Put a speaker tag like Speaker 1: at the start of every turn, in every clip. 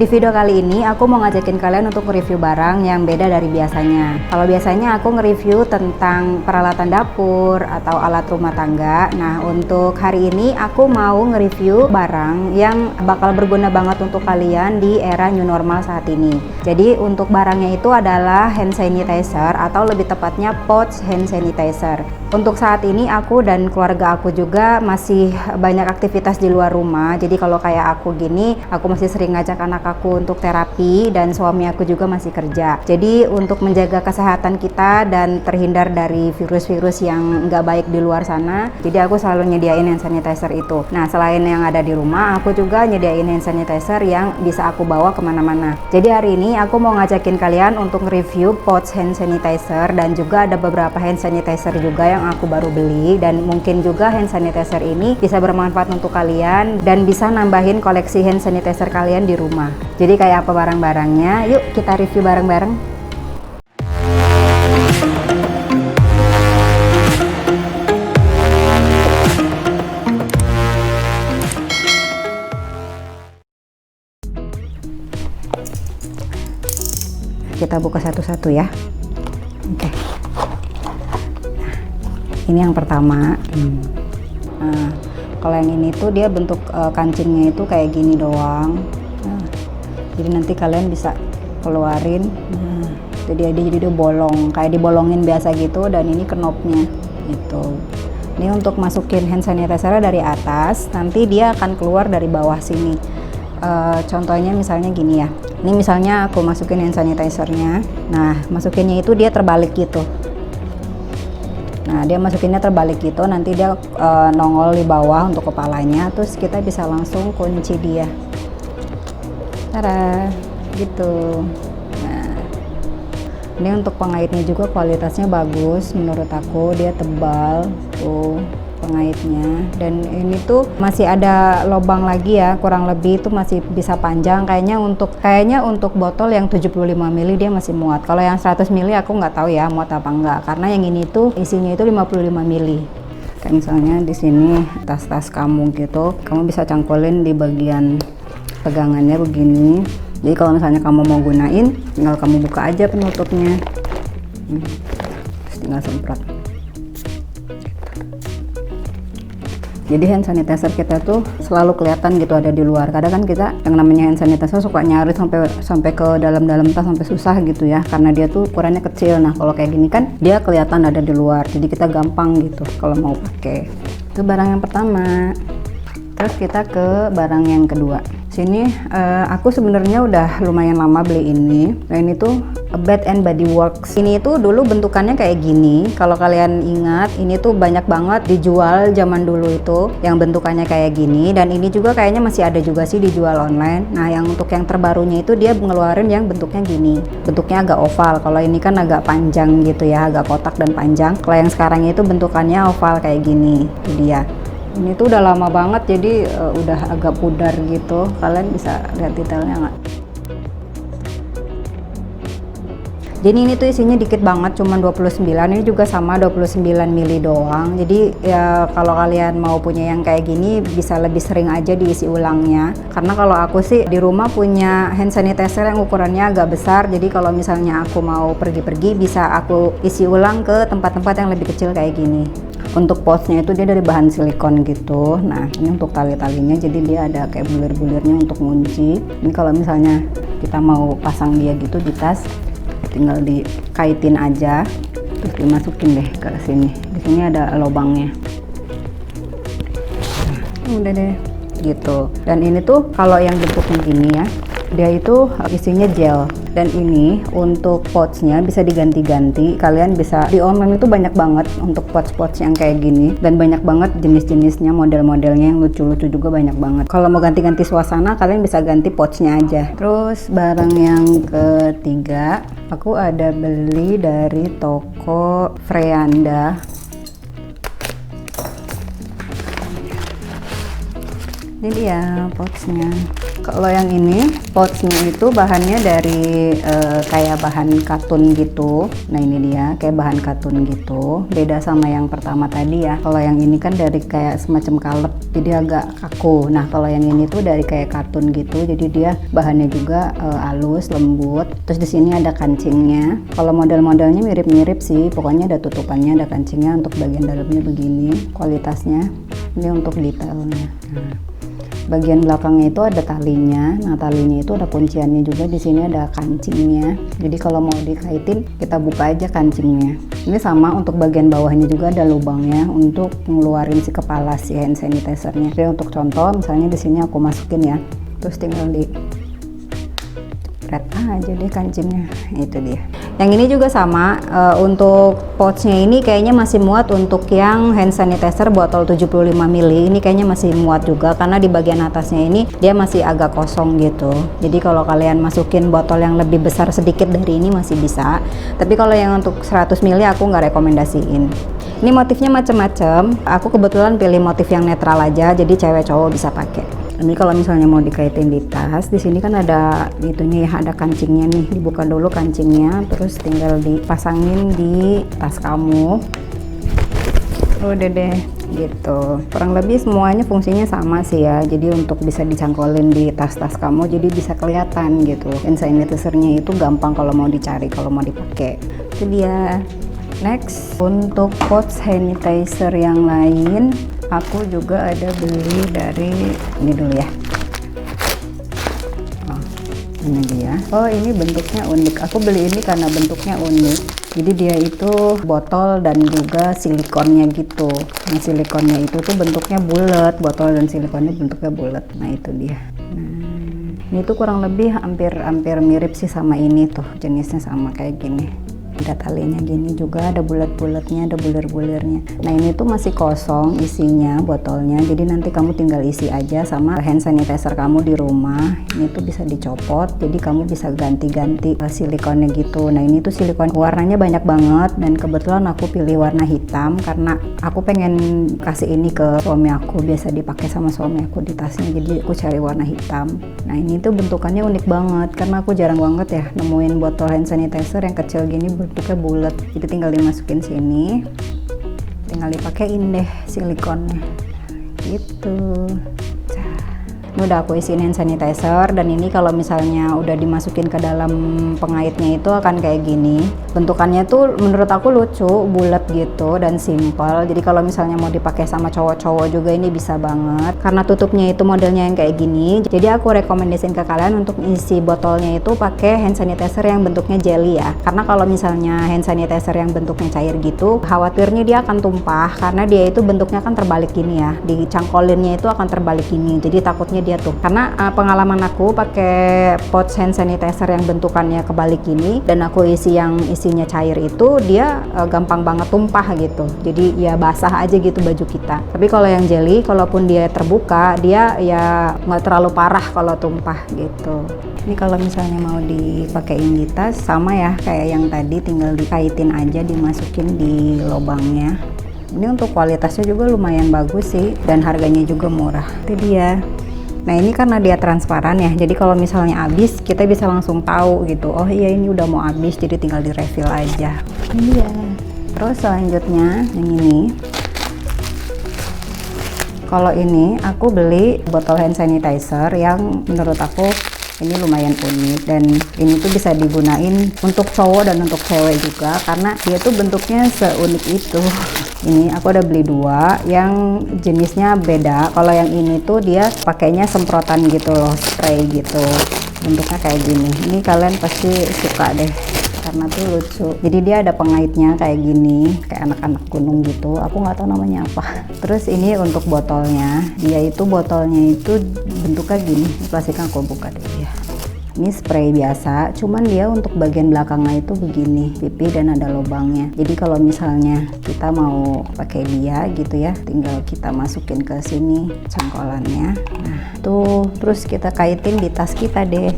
Speaker 1: Di video kali ini aku mau ngajakin kalian untuk nge-review barang yang beda dari biasanya. Kalau biasanya aku nge-review tentang peralatan dapur atau alat rumah tangga. Nah, untuk hari ini aku mau nge-review barang yang bakal berguna banget untuk kalian di era new normal saat ini. Jadi untuk barangnya itu adalah hand sanitizer atau lebih tepatnya pouch hand sanitizer. Untuk saat ini aku dan keluarga aku juga masih banyak aktivitas di luar rumah. Jadi kalau kayak aku gini, aku masih sering ngajak anak aku untuk terapi dan suami aku juga masih kerja. Jadi untuk menjaga kesehatan kita dan terhindar dari virus-virus yang nggak baik di luar sana, jadi aku selalu nyediain hand sanitizer itu. Nah, selain yang ada di rumah, aku juga nyediain hand sanitizer yang bisa aku bawa kemana-mana. Jadi hari ini aku mau ngajakin kalian untuk review pouch hand sanitizer, dan juga ada beberapa hand sanitizer juga yang aku baru beli, dan mungkin juga hand sanitizer ini bisa bermanfaat untuk kalian dan bisa nambahin koleksi hand sanitizer kalian di rumah. Jadi kayak apa barang-barangnya? Yuk kita review bareng-bareng. Kita buka satu-satu ya. Oke. Ini yang pertama. Nah, kalau yang ini tuh dia bentuk kancingnya itu kayak gini doang. Jadi nanti kalian bisa keluarin. Nah, jadi dia bolong, kayak dibolongin biasa gitu, dan ini knopnya gitu. Ini untuk masukin hand sanitizer dari atas, nanti dia akan keluar dari bawah sini. Contohnya misalnya gini ya. Ini misalnya aku masukin hand sanitizernya. Nah, masukinnya itu dia terbalik gitu. Nah, dia masukinnya terbalik gitu, nanti dia nongol di bawah untuk kepalanya, terus kita bisa langsung kunci dia. Tada, gitu. Nah, ini untuk pengaitnya juga kualitasnya bagus menurut aku, dia tebal tuh pengaitnya, dan ini tuh masih ada lubang lagi ya, kurang lebih itu masih bisa panjang. Kayaknya untuk botol yang 75 ml dia masih muat. Kalau yang 100 ml aku nggak tahu ya muat apa enggak, karena yang ini tuh isinya itu 55 ml. Kayak misalnya di sini tas-tas kamu gitu, kamu bisa cangkulin di bagian pegangannya begini. Jadi kalau misalnya kamu mau gunain, tinggal kamu buka aja penutupnya, terus tinggal semprot. Jadi hand sanitizer kita tuh selalu kelihatan gitu ada di luar. Kadang kan kita yang namanya hand sanitizer suka nyari sampai ke dalam-dalam tas, sampai susah gitu ya, karena dia tuh ukurannya kecil. Nah, kalau kayak gini kan dia kelihatan ada di luar, jadi kita gampang gitu kalau mau pakai. Itu barang yang pertama. Terus kita ke barang yang kedua. Sini aku sebenarnya udah lumayan lama beli ini. Nah, ini tuh Bath and Body Works. Ini tuh dulu bentukannya kayak gini. Kalau kalian ingat, ini tuh banyak banget dijual zaman dulu itu yang bentukannya kayak gini, dan ini juga kayaknya masih ada juga sih dijual online. Nah, yang untuk yang terbarunya itu dia ngeluarin yang bentuknya gini. Bentuknya agak oval. Kalau ini kan agak panjang gitu ya, agak kotak dan panjang. Kalau yang sekarang itu bentukannya oval kayak gini. Itu dia. Ini tuh udah lama banget, jadi udah agak pudar gitu. Kalian bisa lihat detailnya nggak? Jadi ini tuh isinya dikit banget, cuma 29. Ini juga sama 29 ml doang. Jadi ya kalau kalian mau punya yang kayak gini, bisa lebih sering aja diisi ulangnya. Karena kalau aku sih di rumah punya hand sanitizer yang ukurannya agak besar. Jadi kalau misalnya aku mau pergi-pergi, bisa aku isi ulang ke tempat-tempat yang lebih kecil kayak gini. Untuk pouchnya itu dia dari bahan silikon gitu. Nah, ini untuk tali-talinya, jadi dia ada kayak bulir-bulirnya untuk ngunci. Ini kalau misalnya kita mau pasang dia gitu di tas, tinggal dikaitin aja, terus dimasukin deh ke sini. Di sini ada lubangnya. Nah, udah deh gitu. Dan ini tuh kalau yang bentuknya gini ya, dia itu isinya gel. Dan ini untuk pouchnya bisa diganti-ganti. Kalian bisa di online itu banyak banget untuk pouch-pouch yang kayak gini, dan banyak banget jenis-jenisnya, model-modelnya yang lucu-lucu juga banyak banget. Kalau mau ganti-ganti suasana, kalian bisa ganti pouchnya aja. Terus barang yang ketiga, aku ada beli dari toko Freanda. Ini dia pouchnya. Kalau yang ini pouchnya itu bahannya dari kayak bahan katun gitu. Nah ini dia kayak bahan katun gitu. Beda sama yang pertama tadi ya. Kalau yang ini kan dari kayak semacam kalep, jadi agak kaku. Nah kalau yang ini tuh dari kayak katun gitu. Jadi dia bahannya juga halus, lembut. Terus di sini ada kancingnya. Kalau model-modelnya mirip-mirip sih. Pokoknya ada tutupannya, ada kancingnya untuk bagian dalamnya begini. Kualitasnya ini untuk detailnya. Bagian belakangnya itu ada talinya. Nah talinya itu ada kunciannya juga. Di sini ada kancingnya. Jadi kalau mau dikaitin kita buka aja kancingnya. Ini sama untuk bagian bawahnya juga ada lubangnya untuk ngeluarin si kepala si hand sanitizernya. Jadi untuk contoh misalnya di sini aku masukin ya. Terus tinggal di red aja deh kancingnya. Itu dia. Yang ini juga sama, untuk pouchnya ini kayaknya masih muat untuk yang hand sanitizer botol 75 ml. Ini kayaknya masih muat juga karena di bagian atasnya ini dia masih agak kosong gitu. Jadi kalau kalian masukin botol yang lebih besar sedikit dari ini masih bisa. Tapi kalau yang untuk 100 ml aku nggak rekomendasiin. Ini motifnya macam-macam. Aku kebetulan pilih motif yang netral aja, jadi cewek cowok bisa pakai. Ini kalau misalnya mau dikaitin di tas, di sini kan ada itunya ya, ada kancingnya nih. Dibuka dulu kancingnya, terus tinggal dipasangin di tas kamu. Udah deh, gitu. Kurang lebih semuanya fungsinya sama sih ya. Jadi untuk bisa dicangkolin di tas-tas kamu, jadi bisa kelihatan gitu. Hand sanitizernya itu gampang kalau mau dicari, kalau mau dipakai. Itu dia. Next, untuk pouch sanitizer yang lain, aku juga ada beli dari ini dulu ya. Oh, ini dia. Oh, ini bentuknya unik. Aku beli ini karena bentuknya unik. Jadi dia itu botol dan juga silikonnya gitu. Nah, silikonnya itu tuh bentuknya bulat, botol dan silikonnya bentuknya bulat. Nah, itu dia. Nah, ini tuh kurang lebih hampir mirip sih sama ini tuh, jenisnya sama kayak gini. Ada talinya gini juga, ada bulat-bulatnya, ada bulir-bulirnya. Nah ini tuh masih kosong isinya botolnya, jadi nanti kamu tinggal isi aja sama hand sanitizer kamu di rumah. Ini tuh bisa dicopot, jadi kamu bisa ganti-ganti silikonnya gitu. Nah ini tuh silikon warnanya banyak banget, dan kebetulan aku pilih warna hitam karena aku pengen kasih ini ke suami aku, biasa dipakai sama suami aku di tasnya, jadi aku cari warna hitam. Nah ini tuh bentukannya unik banget karena aku jarang banget ya nemuin botol hand sanitizer yang kecil gini bentuknya bulat. Jadi tinggal dimasukin sini, tinggal dipakein deh silikonnya gitu. Ini udah aku isiin hand sanitizer, dan ini kalau misalnya udah dimasukin ke dalam pengaitnya itu akan kayak gini. Bentukannya tuh menurut aku lucu, bulat gitu dan simple. Jadi kalau misalnya mau dipakai sama cowok-cowok juga ini bisa banget. Karena tutupnya itu modelnya yang kayak gini. Jadi aku rekomendasiin ke kalian untuk isi botolnya itu pakai hand sanitizer yang bentuknya jelly ya. Karena kalau misalnya hand sanitizer yang bentuknya cair gitu, khawatirnya dia akan tumpah karena dia itu bentuknya kan terbalik gini ya. Dicangkolinnya itu akan terbalik gini. Jadi takutnya dia tuh, karena pengalaman aku pakai pouch hand sanitizer yang bentukannya kebalik gini dan aku isi yang isinya cair itu, dia gampang banget tumpah gitu. Jadi ya basah aja gitu baju kita. Tapi kalau yang jelly, kalaupun dia terbuka, dia ya nggak terlalu parah kalau tumpah gitu. Ini kalau misalnya mau dipakein di tas sama ya kayak yang tadi, tinggal dikaitin aja, dimasukin di lubangnya. Ini untuk kualitasnya juga lumayan bagus sih, dan harganya juga murah. Itu dia. Nah ini karena dia transparan ya, jadi kalau misalnya habis kita bisa langsung tahu gitu. Oh iya ini udah mau habis, jadi tinggal di refill aja. Iya. Terus selanjutnya yang ini. Kalau ini aku beli botol hand sanitizer yang menurut aku ini lumayan unik, dan ini tuh bisa digunain untuk cowok dan untuk cewek juga karena dia tuh bentuknya seunik itu. Ini aku udah beli dua yang jenisnya beda. Kalau yang ini tuh dia pakainya semprotan gitu loh, spray gitu. Bentuknya kayak gini. Ini kalian pasti suka deh karena tuh lucu. Jadi dia ada pengaitnya kayak gini, kayak anak-anak gunung gitu. Aku nggak tahu namanya apa. Terus ini untuk botolnya, dia itu botolnya itu bentuknya gini. Plastiknya aku buka dulu ya. Ini spray biasa, cuman dia untuk bagian belakangnya itu begini, pipi dan ada lubangnya. Jadi kalau misalnya kita mau pakai dia gitu ya, tinggal kita masukin ke sini cangkolannya. Nah, tuh terus kita kaitin di tas kita deh.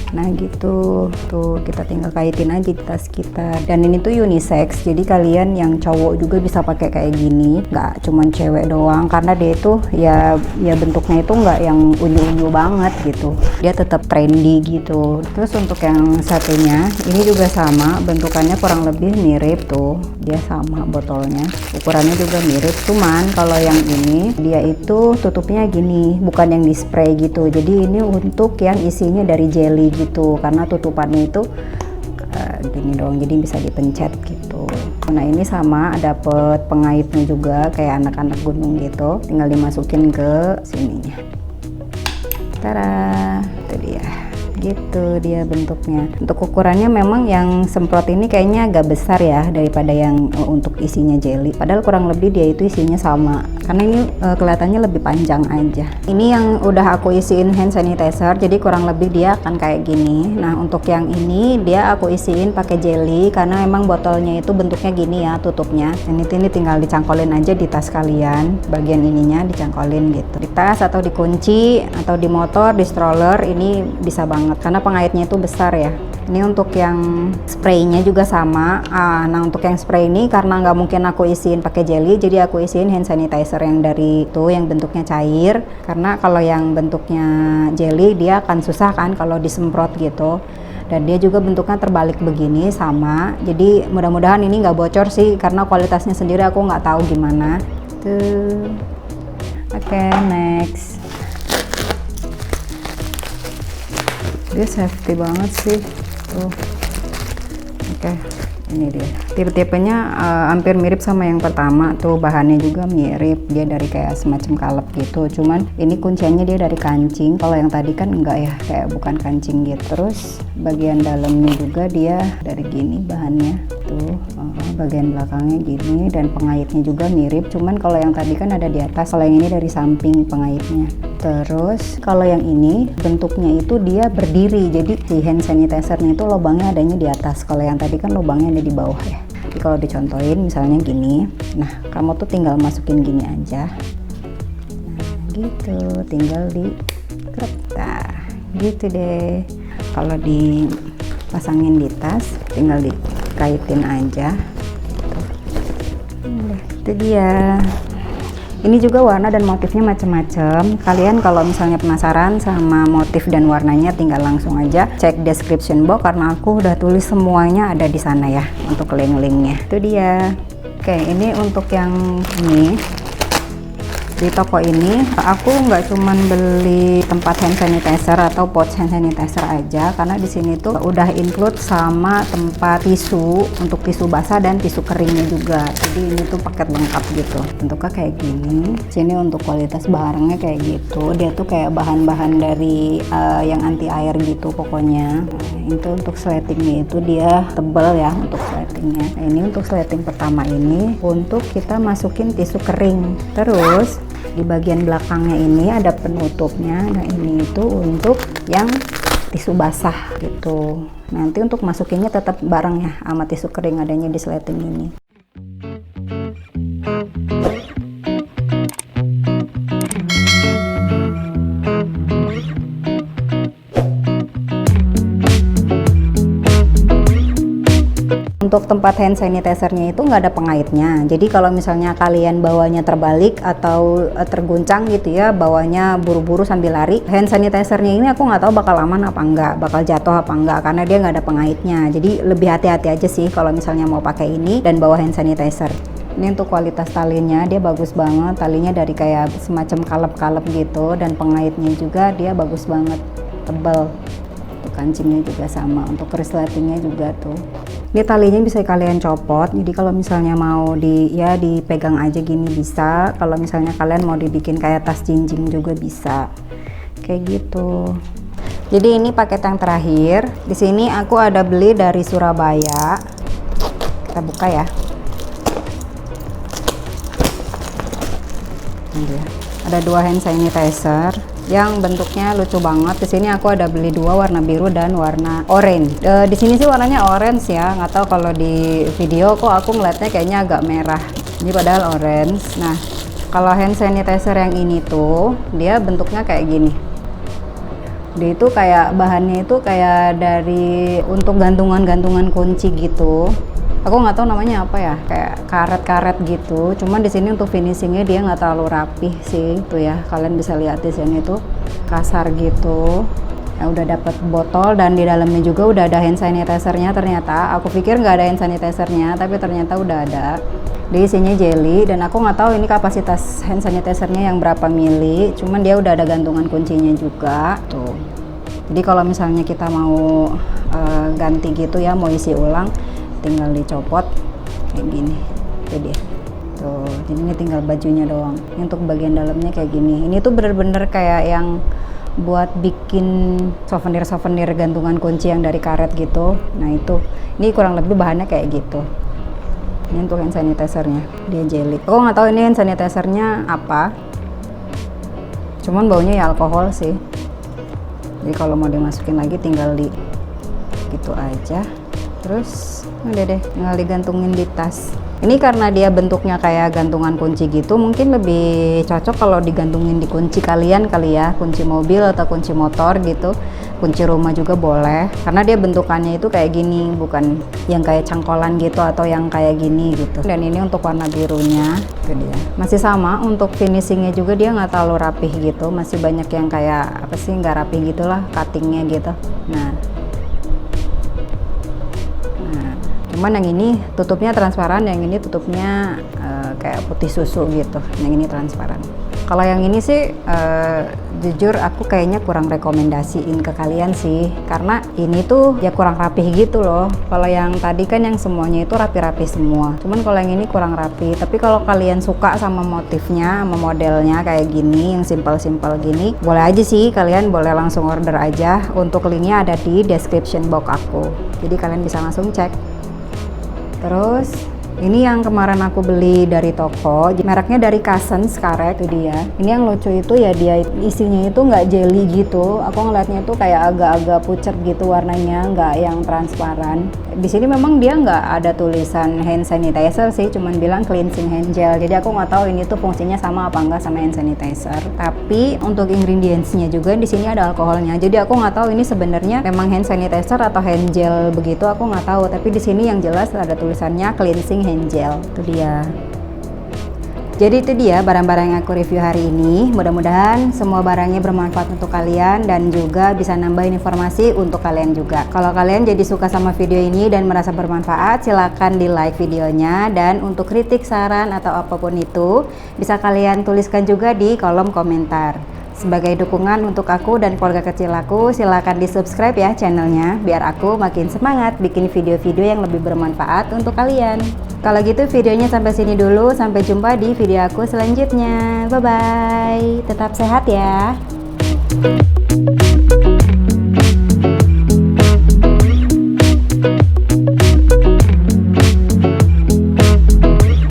Speaker 1: Nah gitu, tuh kita tinggal kaitin aja di tas kita. Dan ini tuh unisex, jadi kalian yang cowok juga bisa pakai kayak gini, nggak cuman cewek doang, karena dia itu ya bentuknya itu nggak yang unyu-unyu banget gitu, dia tetap trendy gitu. Terus untuk yang satunya ini juga sama, bentukannya kurang lebih mirip tuh, dia sama botolnya, ukurannya juga mirip, cuman kalau yang ini dia itu tutupnya gini, bukan yang di spray gitu. Jadi ini untuk yang isinya dari jelly gitu, karena tutupannya itu gini dong, jadi bisa dipencet gitu. Nah ini sama, dapet pengaitnya juga kayak anak-anak gunung gitu, tinggal dimasukin ke sininya. Tara, itu dia. Gitu dia bentuknya. Untuk ukurannya memang yang semprot ini kayaknya agak besar ya daripada yang untuk isinya jelly, padahal kurang lebih dia itu isinya sama, karena ini kelihatannya lebih panjang aja. Ini yang udah aku isiin hand sanitizer, jadi kurang lebih dia akan kayak gini. Nah untuk yang ini dia aku isiin pakai jelly, karena emang botolnya itu bentuknya gini ya tutupnya. Ini tinggal dicangkolin aja di tas kalian, bagian ininya dicangkolin gitu di tas atau dikunci atau di motor, di stroller, ini bisa banget karena pengaitnya itu besar ya. Ini untuk yang spraynya juga sama. Nah untuk yang spray ini karena nggak mungkin aku isiin pakai jelly, jadi aku isiin hand sanitizer yang dari itu yang bentuknya cair, karena kalau yang bentuknya jelly dia akan susah kan kalau disemprot gitu. Dan dia juga bentuknya terbalik begini sama, jadi mudah-mudahan ini nggak bocor sih, karena kualitasnya sendiri aku nggak tahu gimana tuh. Oke, next. Dia safety banget sih tuh. Oke, ini dia tipe-tipenya hampir mirip sama yang pertama tuh, bahannya juga mirip, dia dari kayak semacam kalep gitu, cuman ini kunciannya dia dari kancing. Kalau yang tadi kan enggak ya, kayak bukan kancing gitu. Terus bagian dalamnya juga dia dari gini bahannya tuh, bagian belakangnya gini, dan pengaitnya juga mirip, cuman kalau yang tadi kan ada di atas, kalau yang ini dari samping pengaitnya. Terus kalau yang ini bentuknya itu dia berdiri, jadi di hand sanitizer-nya itu lubangnya adanya di atas, kalau yang tadi kan lubangnya ada di bawah ya. Jadi kalau dicontohin misalnya gini, nah kamu tuh tinggal masukin gini aja, nah gitu, tinggal di kertas gitu deh. Kalau dipasangin di tas tinggal dikaitin aja gitu. Nah, itu dia. Ini juga warna dan motifnya macam-macam. Kalian kalau misalnya penasaran sama motif dan warnanya, tinggal langsung aja cek description box, karena aku udah tulis semuanya ada di sana ya untuk link-linknya. Itu dia. Oke, ini untuk yang ini. Di toko ini aku nggak cuman beli tempat hand sanitizer atau pouch hand sanitizer aja, karena di sini tuh udah include sama tempat tisu untuk tisu basah dan tisu keringnya juga. Jadi ini tuh paket lengkap gitu. Bentuknya kayak gini. Sini untuk kualitas barangnya kayak gitu. Dia tuh kayak bahan-bahan dari yang anti air gitu pokoknya. Nah, itu untuk sletingnya itu dia tebal ya untuk sletingnya. Nah, ini untuk sleting pertama ini untuk kita masukin tisu kering. Terus di bagian belakangnya ini ada penutupnya. Nah ini itu untuk yang tisu basah gitu. Nanti untuk masukinnya tetap bareng ya sama tisu kering adanya di sleting ini. Untuk tempat hand sanitizer-nya itu nggak ada pengaitnya. Jadi kalau misalnya kalian bawanya terbalik atau terguncang gitu ya, bawanya buru-buru sambil lari, hand sanitizer-nya ini aku nggak tahu bakal aman apa enggak, bakal jatuh apa enggak, karena dia nggak ada pengaitnya. Jadi lebih hati-hati aja sih kalau misalnya mau pakai ini dan bawa hand sanitizer. Ini untuk kualitas talinya dia bagus banget, talinya dari kayak semacam kalep-kalep gitu, dan pengaitnya juga dia bagus banget, tebal. Untuk kancingnya juga sama, untuk resletingnya juga tuh. Ini talinya bisa kalian copot, jadi kalau misalnya mau dipegang aja gini bisa. Kalau misalnya kalian mau dibikin kayak tas jinjing juga bisa, kayak gitu. Jadi ini paket yang terakhir. Di sini aku ada beli dari Surabaya. Kita buka ya. Ini dia. Ada 2 hand sanitizer. yang bentuknya lucu banget. Di sini aku ada beli dua, warna biru dan warna orange. Di sini sih warnanya orange ya, nggak tahu kalau di video kok aku ngeliatnya kayaknya agak merah. Ini padahal orange. Nah, kalau hand sanitizer yang ini tuh dia bentuknya kayak gini. Dia itu kayak bahannya itu kayak dari untuk gantungan-gantungan kunci gitu. Aku nggak tahu namanya apa ya, kayak karet-karet gitu. Cuman di sini untuk finishingnya dia nggak terlalu rapih sih, tuh ya. Kalian bisa lihat di sini tuh kasar gitu. Ya, udah dapet botol dan di dalamnya juga udah ada hand sanitizer-nya ternyata. Aku pikir nggak ada hand sanitizer-nya, tapi ternyata udah ada. Di isinya jelly dan aku nggak tahu ini kapasitas hand sanitizer-nya yang berapa mili. Cuman dia udah ada gantungan kuncinya juga. Tuh. Jadi kalau misalnya kita mau ganti gitu ya, mau isi ulang, tinggal dicopot kayak gini. Itu dia tuh. Jadi ini tinggal bajunya doang. Ini untuk bagian dalamnya kayak gini. Ini tuh bener-bener kayak yang buat bikin souvenir gantungan kunci yang dari karet gitu. Nah itu, ini kurang lebih bahannya kayak gitu. Ini untuk hand sanitizer-nya, dia jelly. Aku nggak tahu ini hand sanitizer-nya apa, cuman baunya ya alkohol sih. Jadi kalau mau dimasukin lagi tinggal di gitu aja. Terus udah deh, tinggal digantungin di tas. Ini karena dia bentuknya kayak gantungan kunci gitu, mungkin lebih cocok kalau digantungin di kunci kalian kali ya, kunci mobil atau kunci motor gitu. Kunci rumah juga boleh, karena dia bentukannya itu kayak gini, bukan yang kayak cangkolan gitu atau yang kayak gini gitu. Dan ini untuk warna birunya, itu dia. Masih sama, untuk finishingnya juga dia nggak terlalu rapih gitu, masih banyak yang kayak apa sih, nggak rapih gitulah cuttingnya gitu. Nah, cuman yang ini tutupnya transparan, yang ini tutupnya kayak putih susu gitu. Yang ini transparan. Kalau yang ini sih jujur aku kayaknya kurang rekomendasiin ke kalian sih, karena ini tuh ya kurang rapih gitu loh. Kalau yang tadi kan yang semuanya itu rapi-rapi semua, cuman kalau yang ini kurang rapi. Tapi kalau kalian suka sama motifnya, sama modelnya kayak gini, yang simpel-simpel gini, boleh aja sih, kalian boleh langsung order aja. Untuk linknya ada di description box aku, jadi kalian bisa langsung cek. Terus ini yang kemarin aku beli dari toko, mereknya dari Cousins karet, itu dia. Ini yang lucu itu ya, dia isinya itu nggak jelly gitu. Aku ngeliatnya tuh kayak agak-agak pucat gitu warnanya, nggak yang transparan. Di sini memang dia nggak ada tulisan hand sanitizer sih, cuman bilang cleansing hand gel. Jadi aku nggak tahu ini tuh fungsinya sama apa enggak sama hand sanitizer. Tapi untuk ingredientsnya juga di sini ada alkoholnya. Jadi aku nggak tahu ini sebenarnya memang hand sanitizer atau hand gel begitu, aku nggak tahu. Tapi di sini yang jelas ada tulisannya cleansing hand gel. Itu dia. Jadi itu dia barang-barang yang aku review hari ini. Mudah-mudahan semua barangnya bermanfaat untuk kalian dan juga bisa nambahin informasi untuk kalian juga. Kalau kalian jadi suka sama video ini dan merasa bermanfaat, silahkan di like videonya. Dan untuk kritik, saran, atau apapun itu, bisa kalian tuliskan juga di kolom komentar. Sebagai dukungan untuk aku dan keluarga kecil aku, silahkan di subscribe ya channelnya, biar aku makin semangat bikin video-video yang lebih bermanfaat untuk kalian. Kalau gitu videonya sampai sini dulu, sampai jumpa di video aku selanjutnya. Bye bye, tetap sehat ya.